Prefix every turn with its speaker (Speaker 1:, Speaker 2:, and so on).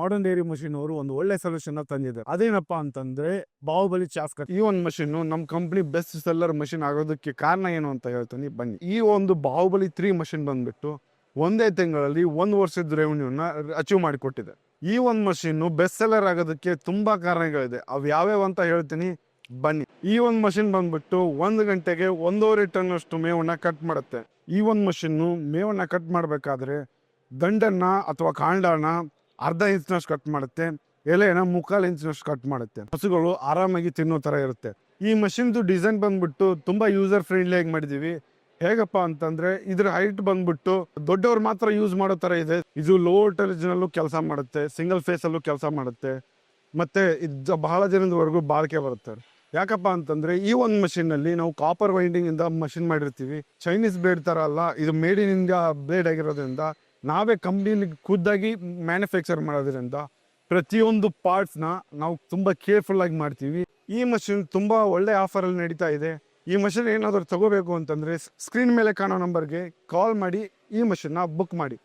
Speaker 1: Modern dairy machine ಅವರು ಒಂದು ಒಳ್ಳೆ ಸೊಲ್ಯೂಷನ್ ತಂದಿದ್ದಾರೆ. ಅದೇನಪ್ಪಾ ಅಂತಂದ್ರೆ ಬಾಹುಬಲಿ ಚಾಸ್ ಕಟ್. ಈ ಒಂದು ಮಷಿನ್ ನಮ್ಮ ಕಂಪ್ನಿ ಬೆಸ್ಟ್ ಸೆಲ್ಲರ್ ಮಷಿನ್ ಆಗೋದಕ್ಕೆ ಕಾರಣ ಏನು ಅಂತ ಹೇಳ್ತೀನಿ ಬನ್ನಿ. ಈ ಒಂದು ಬಾಹುಬಲಿ 3 ಮಷಿನ್ ಬಂದ್ಬಿಟ್ಟು ಒಂದೇ ತಿಂಗಳಲ್ಲಿ 1 ವರ್ಷದ ರೆವೆನ್ಯೂನ ಅಚೀವ್ ಮಾಡಿಕೊಟ್ಟಿದೆ. ಈ ಒಂದು ಮಷಿನ್ ಬೆಸ್ಟ್ ಸೆಲ್ಲರ್ ಆಗೋದಕ್ಕೆ ತುಂಬಾ ಕಾರಣಗಳಿದೆ. ಅವು ಯಾವ್ಯಾವ ಅಂತ ಹೇಳ್ತೀನಿ ಬನ್ನಿ. ಈ ಒಂದು ಮಷಿನ್ ಬಂದ್ಬಿಟ್ಟು 1 ಗಂಟೆಗೆ 1.5 ಟನ್ ಅಷ್ಟು ಮೇವನ್ನ ಕಟ್ ಮಾಡುತ್ತೆ. ಈ ಒಂದು ಮಷಿನ್ ಮೇವನ್ನ ಕಟ್ ಮಾಡಬೇಕಾದ್ರೆ ದಂಡನ್ನ ಅಥವಾ ಕಾಂಡನ ಅರ್ಧ ಇಂಚಿನಷ್ಟು ಕಟ್ ಮಾಡುತ್ತೆ, ಎಲೆನ 3/4 ಇಂಚಿನಷ್ಟು ಕಟ್ ಮಾಡುತ್ತೆ. ಹಸುಗಳು ಆರಾಮಾಗಿ ತಿನ್ನೋ ತರ ಇರುತ್ತೆ. ಈ ಮಷಿನ್ದು ಡಿಸೈನ್ ಬಂದ್ಬಿಟ್ಟು ತುಂಬಾ ಯೂಸರ್ ಫ್ರೆಂಡ್ಲಿ ಆಗಿ ಮಾಡಿದೀವಿ. ಹೇಗಪ್ಪ ಅಂತಂದ್ರೆ ಇದ್ರ ಹೈಟ್ ಬಂದ್ಬಿಟ್ಟು ದೊಡ್ಡವ್ರು ಮಾತ್ರ ಯೂಸ್ ಮಾಡೋ ತರ ಇದೆ. ಇದು ಲೋ ವೋಲ್ಟೇಜ್ ನಲ್ಲೂ ಕೆಲಸ ಮಾಡುತ್ತೆ, ಸಿಂಗಲ್ ಫೇಸ್ ಅಲ್ಲೂ ಕೆಲಸ ಮಾಡುತ್ತೆ, ಮತ್ತೆ ಇದು ಬಹಳ ದಿನದವರೆಗೂ ಬಾಳಿಕೆ ಬರುತ್ತೆ. ಯಾಕಪ್ಪ ಅಂತಂದ್ರೆ ಈ ಒಂದು ಮಷಿನ್ ನಲ್ಲಿ ನಾವು ಕಾಪರ್ ವೈಂಡಿಂಗ್ ಇಂದ ಮಷಿನ್ ಮಾಡಿರ್ತೀವಿ. ಚೈನೀಸ್ ಬ್ಲೇಡ್ ತರ ಅಲ್ಲ, ಇದು ಮೇಡ್ ಇನ್ ಇಂಡಿಯಾ ಬ್ಲೇಡ್ ಆಗಿರೋದ್ರಿಂದ ನಾವೇ ಕಂಪ್ನಿಲಿ ಖುದ್ದಾಗಿ ಮ್ಯಾನುಫ್ಯಾಕ್ಚರ್ ಮಾಡೋದ್ರಿಂದ ಪ್ರತಿಯೊಂದು ಪಾರ್ಟ್ಸ್ ನ ನಾವು ತುಂಬಾ ಕೇರ್ಫುಲ್ ಆಗಿ ಮಾಡ್ತೀವಿ. ಈ ಮಷಿನ್ ತುಂಬಾ ಒಳ್ಳೆ ಆಫರ್ ಅಲ್ಲಿ ನಡೀತಾ ಇದೆ. ಈ ಮಷಿನ್ ಏನಾದರೂ ತಗೋಬೇಕು ಅಂತಂದ್ರೆ ಸ್ಕ್ರೀನ್ ಮೇಲೆ ಕಾಣೋ ನಂಬರ್ಗೆ ಕಾಲ್ ಮಾಡಿ ಈ ಮಷಿನ್ ನ ಬುಕ್ ಮಾಡಿ.